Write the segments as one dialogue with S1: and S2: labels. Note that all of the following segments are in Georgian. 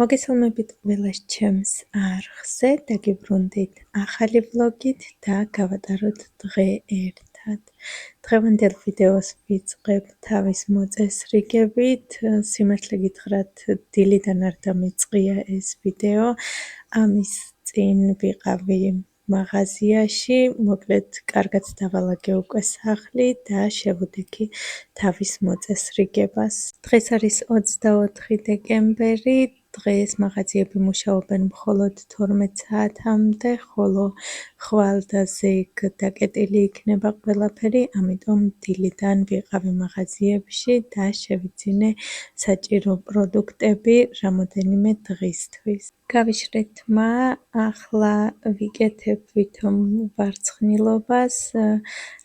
S1: მოგესალმებით ყველას ჩემს არხზე, დაგიბრუნდით ახალი ვლოგით და გავატაროთ დღე ერთად. დღევანდელ ვიდეოს ვიწყებ თავის მოწესრიგებით, სიმართლე გითხრათ, დილიდან არ დამიწყია ეს ვიდეო, ამის წინ ვიყავი მაღაზიაში, მოკლედ კარგად დავალაგე უკვე სახლი და შევუდექი თავის მოწესრიგებას. დღეს არის 24 დეკემბერი, დღეს მაღაზიები მუშაობენ მხოლოდ 12 საათამდე, ხოლო ხვალდაზე დაკეტილი იქნება ყველაფერი, ამიტომ დილიდან ვიყავი მაღაზიებში და შევიძინე საჭირო პროდუქტები რამოდენიმე დღისთვის. გავიშრეთ მა, ახლა ვიკეთებ ვითომ ვარცხნილობას,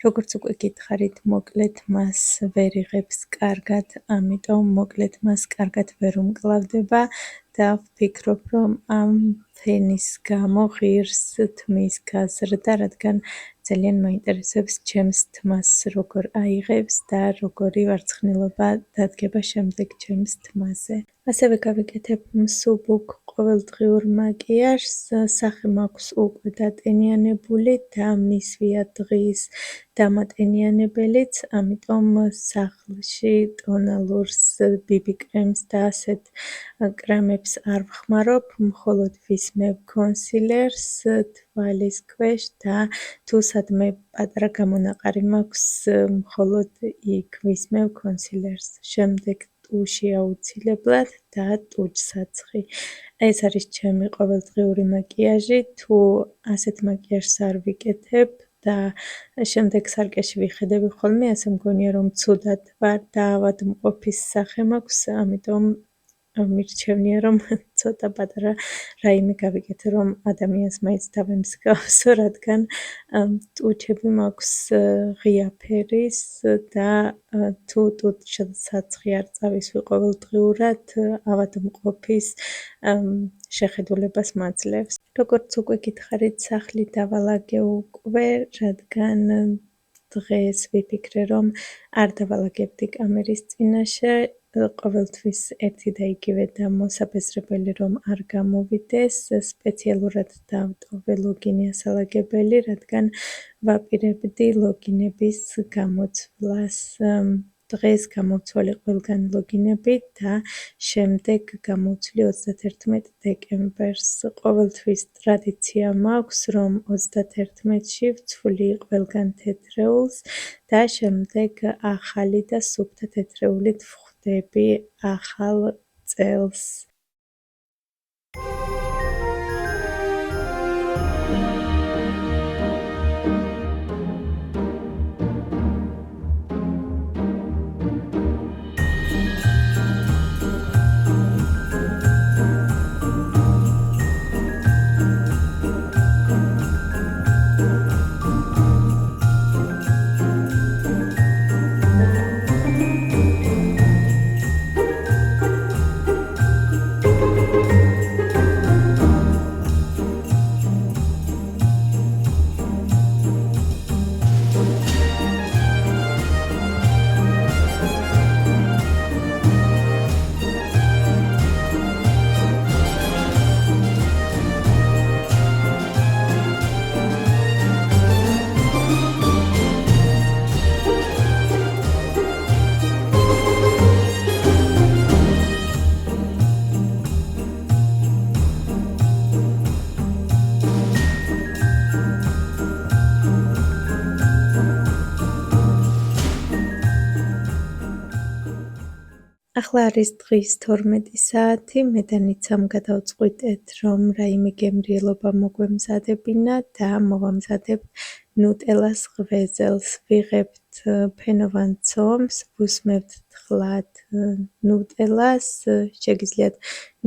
S1: როგორც უკვე გითხარით, მოკლედ მას ვერ იღებს კარგად, ამიტომ მოკლედ მას კარგად ვერ უმკლავდება და ვფიქრობ, რომ ამ ფენის გამო ღირს თმის გაზრდა, რადგან ძალიან მაინტერესებს ჩემს თმას როგორ აიღებს და როგორი ვარცხნილობა დადგება შემდეგ ჩემს თმაზე. ასევე გავიკეთებ მსუბუქ ყოველდღიურ მაკიაჟს, სახე მაქვს უკვე დატენიანებული და მისვია დღის დამატენიანებელიც, ამიტომ სახლში ტონალურს, ბიბი კრემს და ასეთ კრემებს არ ვხმარობ, მხოლოდ ვისმევ კონსილერს თვალის ქვეშ და თუ სადმე პატარა გამონაყარი მაქვს, მხოლოდ იქ ვისმევ კონსილერს. შემდეგ ტუში აუცილებლად და ტუჯსაცხი. ეს არის ჩემი ყოველდღიური მაკიაჟი, თუ ასეთ მაკიაჟს არ ვიკეთებ და შემდეგ სარკეში ვიხედები ხოლმე, ასე მგონია, რომ ცუდად ვარ და ავადმყოფის სახე მაქვს, ამიტომ მირჩევნია, რომ ცოტა პატარა რაიმე გავიკეთე, რომ ადამიანს მაინც დავემსგავსო, რადგან ტუჩები მაქვს ღია ფერის და თუ ტუჯსაცხი არ წავისვი ყოველდღიურად, ავადმყოფის შეხედულებას მაძლევს. როგორც უკვე გითხარით, სახლი დავალაგე უკვე, რადგან დღეს ვიფიქრე, რომ არ დავალაგებდი კამერის წინაშე, ყოველთვის ერთი და იგივე და მოსაბეზრებელი რომ არ გამოვიდეს, სპეციალურად დავტოვე ლოგინი ასალაგებელი, რადგან ვაპირებდი ლოგინების გამოცვლას. დღეს გამოვცვალე ყველგან ლოგინები და შემდეგ გამოვცვლი 31 დეკემბერს. ყოველთვის ტრადიცია მაქვს, რომ 31-ში ვცვლი ყველგან თეთრეულს და შემდეგ ახალი და სუფთა თეთრეულით ვხვდები ახალ წელს. ახლა არის დღის 12 საათი, მე და ნიცამ გადავწყვიტეთ, რომ რაიმე გემრიელობა მოგვემზადებინა და მოვამზადებთ ნუტელას ღვეზელს. ვიღებთ ფენოვან ცომს, ვუსმევთ თხლად ნუტელას, შეგიძლიათ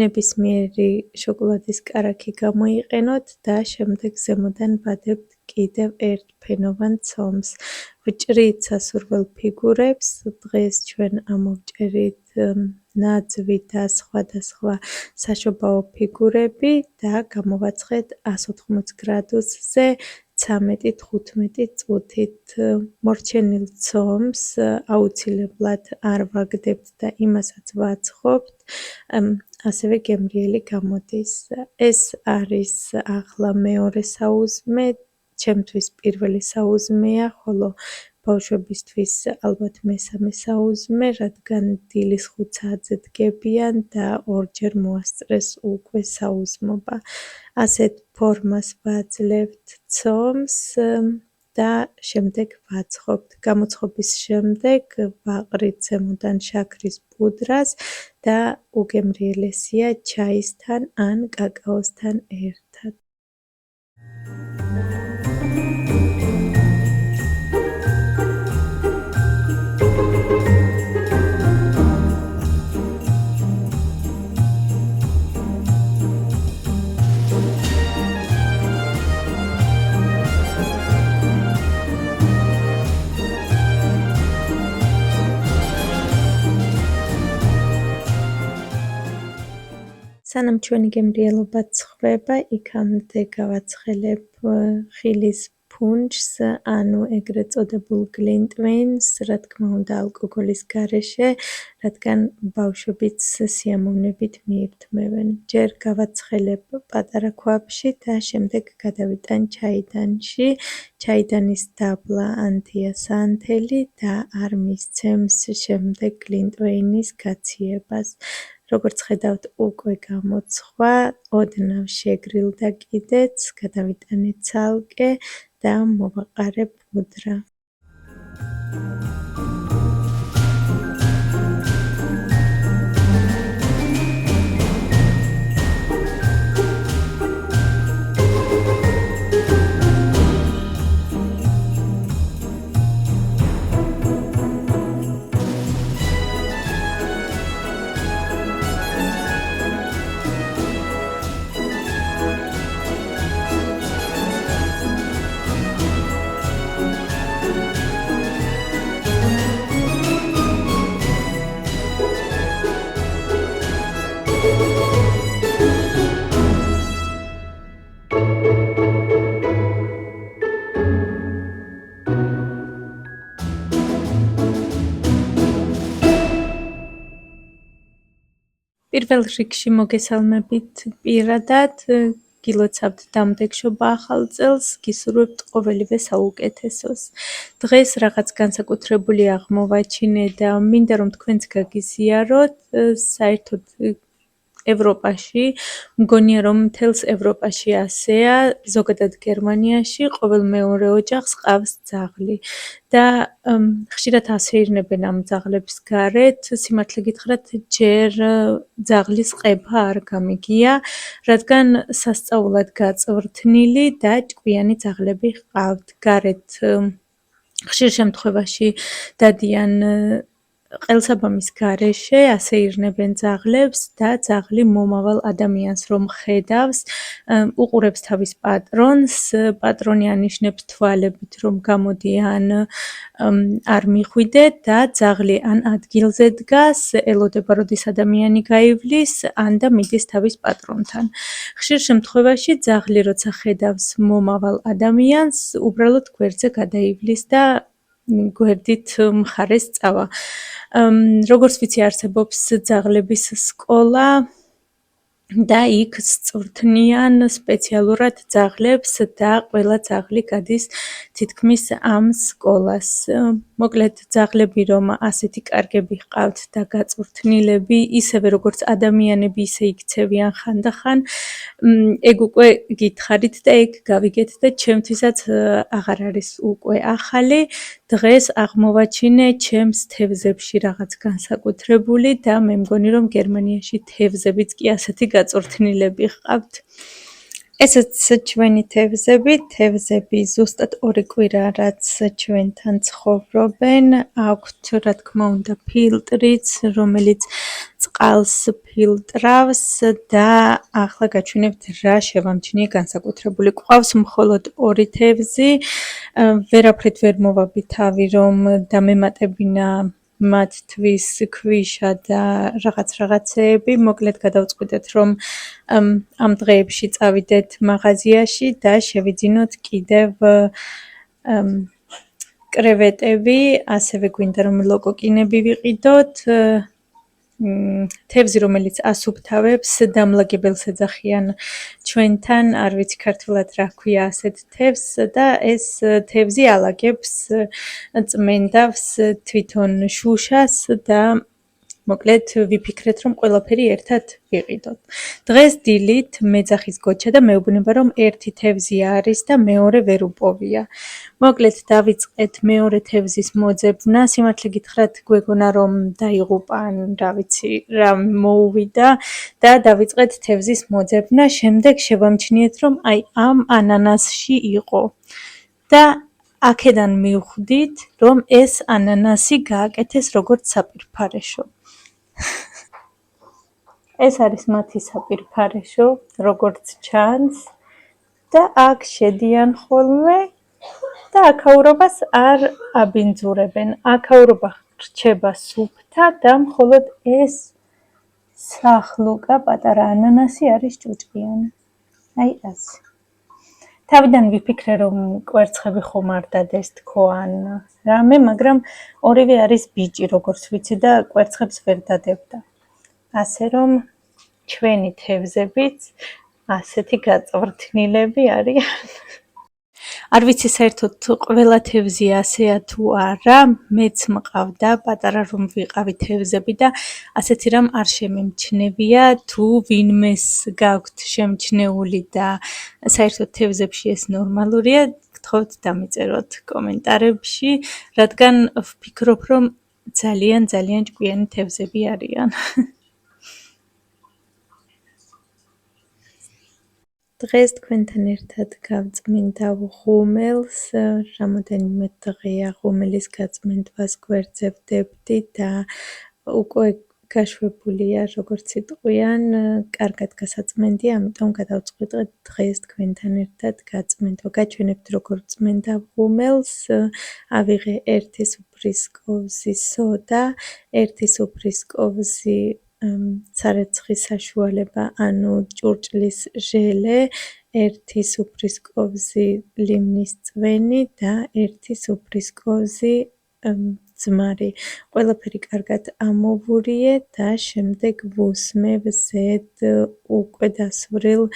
S1: ნებისმიერი შოკოლადის კარაქი გამოიყენოთ და შემდეგ ზემოდან ვადებთ კიდევ ერთ ფენოვან ცომს. ვჭრით სასურველ ფიგურებს, დღეს ჩვენ ამოვჭერით ნაძვი და სხვადასხვა საშობაო ფიგურები და გამოვაცხეთ 180 გრადუსზე 13-15 წუთით. მორჩენილ ცომს აუცილებლად არ ვაგდებთ და იმასაც ვაცხობთ. ასევე გემრიელი გამოდის. ეს არის ახლა მეორე საუზმე, ჩემთვის პირველი საუზმეა, ხოლო ბავშვებისთვის ალბათ მესამე საუზმე, რადგან დილის 5 საათზე დგებიან და ორჯერ მოასწრეს უკვე საუზმობა. ასეთ ფორმას ვაძლევთ ცომს და შემდეგ ვაცხობთ. გამოცხობის შემდეგ ვაყრით ზემოდან შაქრის პუდრას და უგემრიელესია ჩაისთან ან კაკაოსთან ერთად. სანამ ჩვენი გემრიელობა ცხვება, იქამდე გავაცხელებ ხილის ფუნჯს, ანუ ეგრეთ წოდებულ გლინტვეინს, რა თქმა უნდა ალკოგოლის გარეშე, რადგან ბავშვებიც სიამოვნებით მიირთმევენ. ჯერ გავაცხელებ პატარა ქვაბში და შემდეგ გადავიტან ჩაიდანში. ჩაიდანის დაბლა ანთია საანთელი და არ მისცემს შემდეგ გლინტვეინის გაციებას. როგორც ხედავთ, უკვე გამოცხვა, ოდნავ შეგრილდა კიდეც, გადავიტანე ცალკე და მოვაყარე პუდრა. პირველ რიგში მოგესალმებით პირადად, გილოცავთ დამდეგშობა ახალ წელს, გისურვებთ ყოველივე საუკეთესოს. დღეს რაღაც განსაკუთრებული აღმოვაჩინე და მინდა რომ თქვენც გაგიზიაროთ, საერთოდ ევროპაში, მგონია რომ მთელს ევროპაში ასეა, ზოგადად გერმანიაში ყოველ მეორე ოჯახს ყავს ძაღლი და ხშირად ასეირნებენ ამ ძაღლებს გარეთ, სიმართლე გითხრათ, ჯერ ძაღლის ყება არ გამიგია, რადგან სასწაულად გაწვრთნილი და ჭკვიანი ძაღლები ჰყავთ. გარეთ ხშირ შემთხვევაში დადიან ყელსაბამის გარეშე, ასეირნებენ ძაღლებს და ძაღლი მომავალ ადამიანს რომ ხედავს, უყურებს თავის პატრონს, პატრონი ანიშნებს თვალებით რომ გამოდი ან არ მიხვიდე და ძაღლი ან ადგილზე დგას, ელოდება როდის ადამიანი გაივლის, ან და მიდის თავის პატრონთან. ხშირ შემთხვევაში ძაღლი როცა ხედავს მომავალ ადამიანს, უბრალოდ გვერდზე გადაივლის და გვერდით მხარეს წავა. როგორც ვიცი, არსებობს ძაღლების სკოლა და იქ სწვრთნიან სპეციალურად ძაღლებს და ყველა ძაღლი გადის თითქმის ამ სკოლას. მოკლედ ძაღლები რომ ასეთი კარგები ჰყავთ და გაწვრთნილები, ისევე როგორც ადამიანები, ისე იქცევიან ხანდახან, ეგ უკვე გითხარით და ეგ გავიგეთ და ჩემთვისაც აღარ არის უკვე ახალი. დღეს აღმოვაჩინე ჩემს თევზებში რაღაც განსაკუთრებული და მე მგონი რომ გერმანიაში თევზებიც კი ასეთი გაწვრთნილები ჰყავთ. ესეც ჩვენი თევზები, თევზები ზუსტად 2 კვირა რაც ჩვენთან ცხოვრობენ, აქვთ რა თქმა უნდა ფილტრიც, რომელიც წყალს ფილტრავს და ახლა გაჩვენებთ რა შევამჩნიე განსაკუთრებული. გვყავს მხოლოდ 2 თევზი, ვერაფრით ვერ მოვაბი თავი რომ დამემატებინა მათთვის ქვიშა და რაღაცეები, მოკლედ გადავწყვიტეთ რომ ამ დღეებში წავიდეთ მაღაზიაში და შევიძინოთ კიდევ კრევეტები, ასევე გვინდა რომ ლოკოკინები ვიყიდოთ, თევზი, რომელიც ასუფთავებს, დამლაგებელს ეძახიან ჩვენთან, არ ვიცი ქართულად რა ქვია ასეთ თევზს და ეს თევზი ალაგებს წმენდავს თვითონ შუშას და მოკლედ ვიფიქრეთ, რომ ყველაფერი ერთად ვიყიდოთ. დღეს დილით მეძახის გოჩა და მეუბნება, რომ ერთი თევზი არის და მეორე ვერ უპოვია. მოკლედ დავიწყეთ მეორე თევზის მოძებნა. სიმართლე გითხრათ, გვეგონა რომ დაიღუპა, ან რა ვიცი, რა მოუვიდა და დავიწყეთ თევზის მოძებნა. შემდეგ შევამჩნიეთ, რომ აი ამ ანანასში იყო. და აქედან მივხვდით, რომ ეს ანანასი გააკეთეს როგორც საპირფარეშო. ეს არის მათი საპირფარეშო, როგორც ჩანს და აქ შედიან ხოლმე და აქაურობას არ აბინძურებენ. აქაურობა რჩება სუფთა და მხოლოდ ეს სახლუკა პატარა ანანასი არის ჭუჭყიანი. აი ასე. თავიდან ვიფიქრე, რომ კვერცხები ხომ არ დადეს თქო ან რამე, მაგრამ ორივე არის ბიჭი, როგორც ვიცი და კვერცხებს ვერ დადებდა. ასე რომ ჩვენი თევზებიც ასეთი გაწვრთნილები არიან. არ ვიცი საერთოდ ყველა თევზი ასეა თუ არა, მეც მყავდა პატარა რომ ვიყავი თევზები და ასეთი რამ არ შემემჩნევია, თუ ვინმეს გაქვთ შემჩნეული და საერთოდ თევზებში ეს ნორმალურია, გთხოვთ დამიწეროთ კომენტარებში, რადგან ვფიქრობ, რომ ძალიან ჭკვიანი თევზები არიან. დღეს თქვენთან ერთად გავწმინდა ღუმელს, რამოდენიმე დღეა ღუმელის გაწმენდვას გვერდზევდებდი და უკვე გაშვებულია, როგორც იტყვიან, კარგად გასაწმენდია, ამიტომ გადავწყვიტეთ დღეს თქვენთან ერთად გაწმენდვა. გაჩვენებთ როგორ წმენდა ღუმელს, ავიღე 1 სუფრისკოვზი სოდა, 1 სუფრისკოვზი სარეცხის საშუალება, ანუ ჭურჭლის ჟელე, 1 სუფრისკოვზი ლიმნის წვენი და 1 სუფრისკოვზი ძმარი. ყველაფერი კარგად ამოვურიე და შემდეგ ვუსმევ ზედ უკვე დასვრილ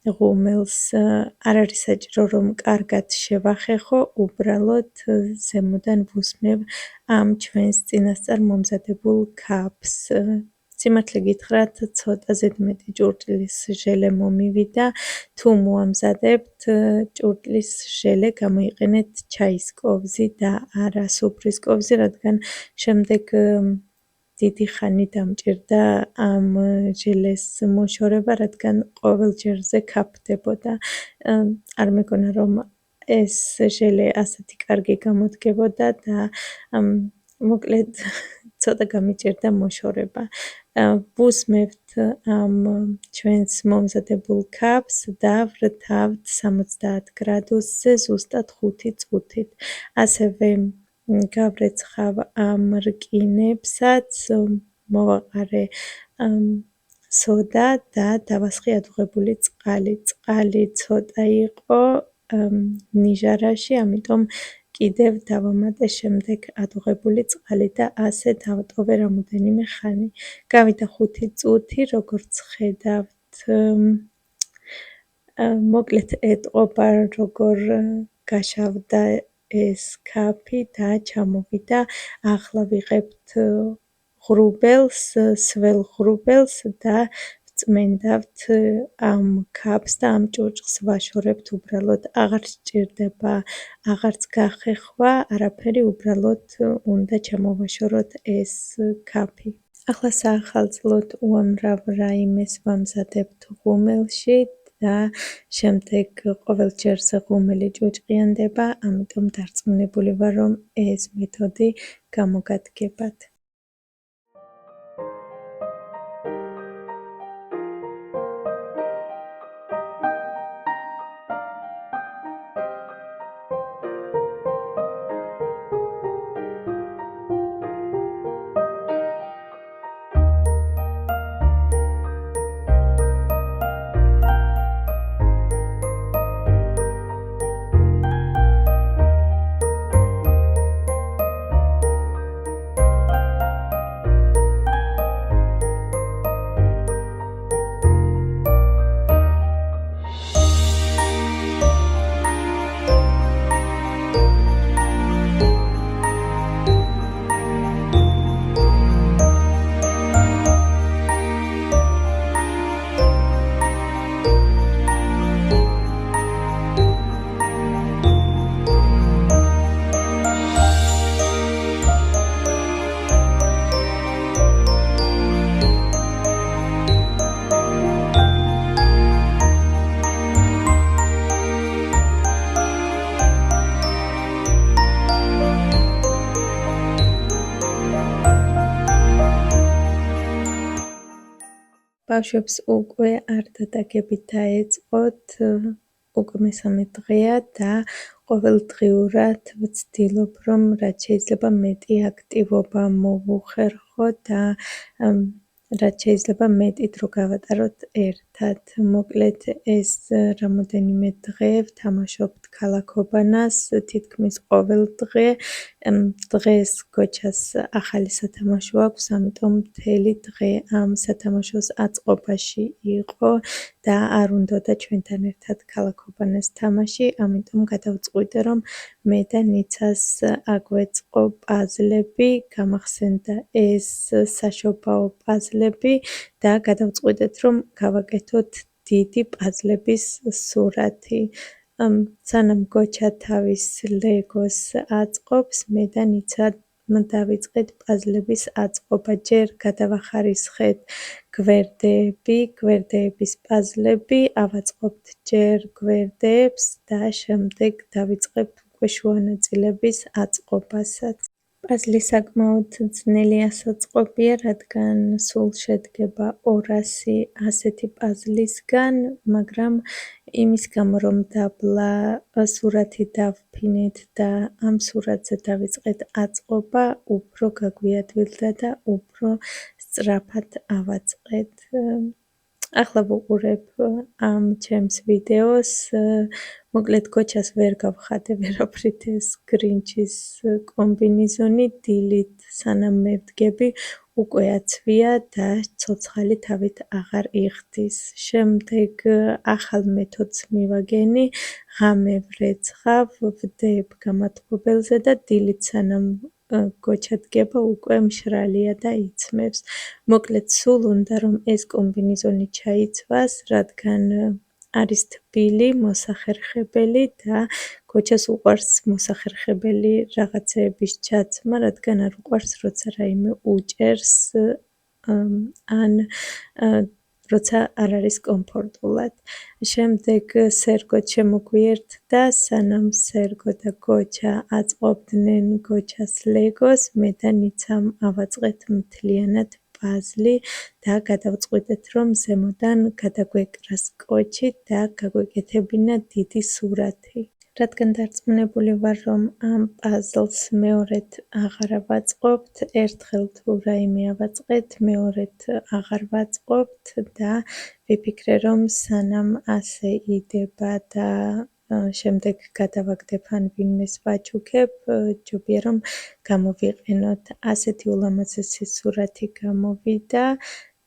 S1: ღუმელს. არ არის საჭირო რომ კარგად შევახეხო, უბრალოდ ზემოდან ვუსმევ ამ ჩვენს წინასწარ მომზადებულ ქაფს. სიმართლე გითხრათ, ცოტა ზედმეტი ჭურჭლის ჟელე მომივიდა. თუ მოამზადებთ ჭურჭლის ჟელე, გამოიყენეთ ჩაის კოვზი და არა სუფრის კოვზი, რადგან შემდეგ დიდი ხანი დამჭირდა ამ ჟელეს მოშორება, რადგან ყოველ ჯერზე ქაფდებოდა. არ მეგონა რომ ეს ჟელე ასეთი კარგი გამოდგებოდა და მოკლედ ცოტა გამიჭირდა მოშორება. ვუსმევთ ამ ჩვენს მომზადებულ ქაფს და ვრთავთ 70 გრადუსზე ზუსტად 5 წუთით. ასევე გავრეცხავ ამ რკინებსაც, მოვაყარე სოდა და დავასხი ადუღებული წყალი. წყალი ცოტა იყო ნიჟარაში, ამიტომ კიდევ დავამატე შემდეგ ადუღებული წყალი და ასე დავტოვე რამოდენიმე ხანი. გავიდა 5 წუთი, როგორც ხედავთ, მოკლედ ეტყობა როგორ გაშავდა ეს ქაფი და ჩამოვიდა. ახლა ვიღებთ ღრუბელს, სველ ღრუბელს და წმენდავთ ამ ქაფს და ამ ჭურჭლს ვაშორებთ უბრალოდ. აღარ სჭირდება აღარც გახეხვა, არაფერი, უბრალოდ უნდა ჩამოვაშოროთ ეს ქაფი. ახლა საახალწლოდ უამრავ რაიმეს ვამზადებთ ღუმელში და შემდეგ ყოველ ჯერზე ღუმელი ჭუჭყიანდება, ამიტომ დარწმუნებული ვარ, რომ ეს მეთოდი გამოგადგებათ. ბავშვებს უკვე არ დადაგებით დაეწყოთ, უკვე მესამე დღეა და ყოველდღიურად ვცდილობ, რომ რაც შეიძლება მეტი აქტივობა მოვუხერხო და რაც შეიძლება მეტი დრო გავატაროთ ერთად. მოკლედ ეს რამოდენიმე დღე ვთამაშობთ ქალაქობანას, თითქმის ყოველ დღე. დღეს გოჩას ახალი სათამაშო აქვს, ამიტომ მთელი დღე ამ სათამაშოს აწყობაში იყო და არ უნდოდა ჩვენთან ერთად ქალაქობანას თამაში, ამიტომ გადავწყვიტე, რომ მე და ნიცას აგვეწყო პაზლები, გამახსენდა ეს საშობაო პაზლები და გადავწყვიტეთ, რომ გავაკეთოთ დიდი პაზლების სურათი. სანამ გოჩა თავის ლეგოს აწყობს, მე და ნიცა დავიწყეთ პაზლების აწყობა. ჯერ გადავახარისხეთ გვერდები, გვერდების პაზლები, ავაწყობთ ჯერ გვერდებს და შემდეგ დავიწყებთ უკვე შუა ნაწილების აწყობასაც. პაზლი საკმაოდ ძნელი ასაწყობია, რადგან სულ შედგება 200 ასეთი პაზლისგან, მაგრამ იმის გამო, რომ დაბლა სურათი დავფინეთ და ამ სურათზე დავიწყეთ აწყობა, უფრო გაგვიადვილდა და უფრო სწრაფად ავაწყეთ. ახლა ვუყურებ ამ ჩემს ვიდეოს. მოკლედ გოჩას ვერ გავხადე ვერაფრით ეს გრინჩის კომბინიზონი, დილით სანამ მე ვდგები, უკვე აცვია და ცოცხალი თავით აღარ იხდის. შემდეგ ახალ მეთოდს მივაგენი, ღამე ვრეცხავ, ვდებ გამათბობელზე და დილით სანამ გოჩა დგება, უკვე მშრალია და იცმევს. მოკლედ სულ უნდა რომ ეს კომბინიზონი ჩაიცვას, რადგან არის თბილი, მოსახერხებელი და გოჩას უყვარს მოსახერხებელი რაღაცეების ჩაცმა, რადგან არ უყვარს როცა რაიმე უჭერს ან როცა არ არის კომფორტულად. შემდეგ სერგო შემოგვიერთდა, სანამ სერგო და გოჩა აწყობდნენ გოჩას ლეგოს, მე და ნიცამ ავაწყეთ მთლიანად პაზლი და გადავწყვიტეთ, რომ ზემოდან გადაგვეკრა სკოჩი და გაგვეკეთებინა დიდი სურათი. რადგან დარწმუნებული ვარ, რომ ამ პაზლს მეორედ აღარ ავაწყობთ, ერთხელ თუ რაიმე ავაწყეთ, მეორედ აღარ ვაწყობთ და ვიფიქრე, რომ სანამ ასე იდება და შემდეგ გადავაგდებ ან ვინმეს ვაჩუქებ, ჯობია რომ გამოვიყენოთ. ასეთი ულამაზესი სურათი გამოვიდა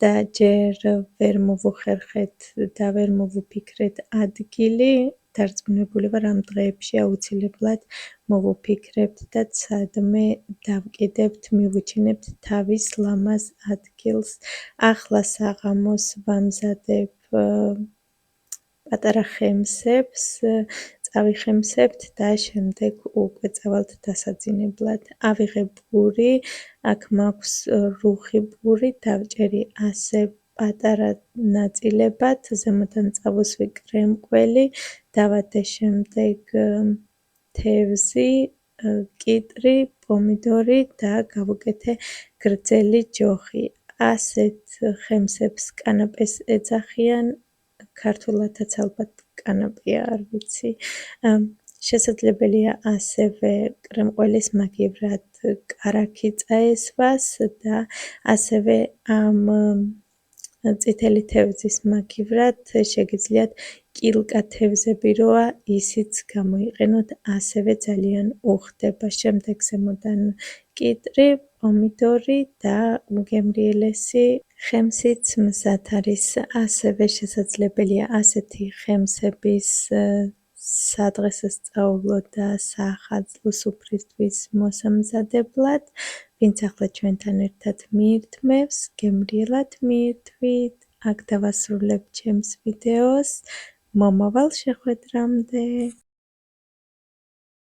S1: და ჯერ ვერ მოვუხერხეთ და ვერ მოვუფიქრეთ ადგილი, დარწმუნებული ვარ ამ დღეებში აუცილებლად მოვუფიქრებთ და ცადმე დავკიდებთ, მივუჩინებთ თავის ლამაზ ადგილს. ახლა საღამოს ვამზადებ პატარა ხემსებს, წავიხემსებთ და შემდეგ უკვე წავალთ დასაძინებლად. ავიღე პური, აქ მაქვს რუხი პური, დავჭერი ასე პატარა ნაწილებად, ზემოდან წავუსვი კრემკველი, დავადე შემდეგ თევზი, კიტრი, პომიდორი და გავუკეთე გრძელი ჯოხი. ასეთ ხემსებს კანაპეს ეძახიან, ქართულადაც ალბათ კანაპია, არ ვიცი. შესაძლებელია ასევე კრემყველის მაგივრად კარაქი წაესვას და ასევე ამ წითელი თევზის მაგივრად შეგიძლიათ კილკა თევზები როა, ისიც გამოიყენოთ, ასევე ძალიან უხდება. შემდეგ ზემოდან კიტრი, პომიდორი და უგემრიელესი ხემსიც მზად არის. ასევე შესაძლებელია ასეთი ხემსების სადღესასწაულო და საახალწლო სუფრისთვის მოსამზადებლად, ვინც ახლა ჩვენთან ერთად მიირთმევს, გემრიელად მიირთვით. აქ დავასრულებ ჩემს ვიდეოს. მომავალ შეხვედრამდე.